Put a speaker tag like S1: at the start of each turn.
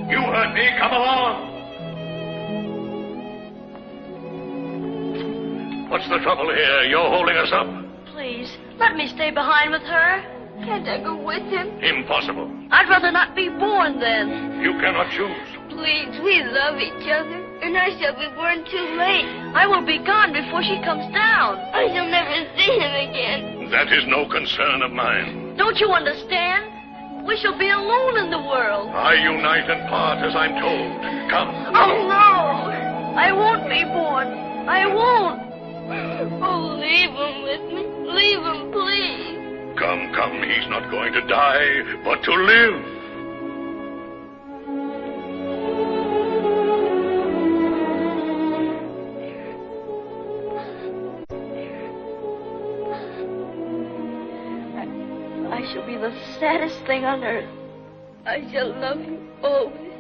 S1: You heard me. Come along. What's the trouble here? You're holding us up.
S2: Please, let me stay behind with her.
S3: Can't I go with him?
S1: Impossible.
S2: I'd rather not be born then.
S1: You cannot choose.
S3: Please, we love each other, and I shall be born too late.
S2: I will be gone before she comes down.
S3: I shall never see him again.
S1: That is no concern of mine.
S2: Don't you understand? We shall be alone in the world.
S1: I unite and part as I'm told. Come.
S2: Oh, no. I won't be born. I won't.
S3: Oh, leave him with me. Leave him, please.
S1: Come, come. He's not going to die, but to live.
S2: I shall be the saddest thing on earth.
S3: I shall love you always.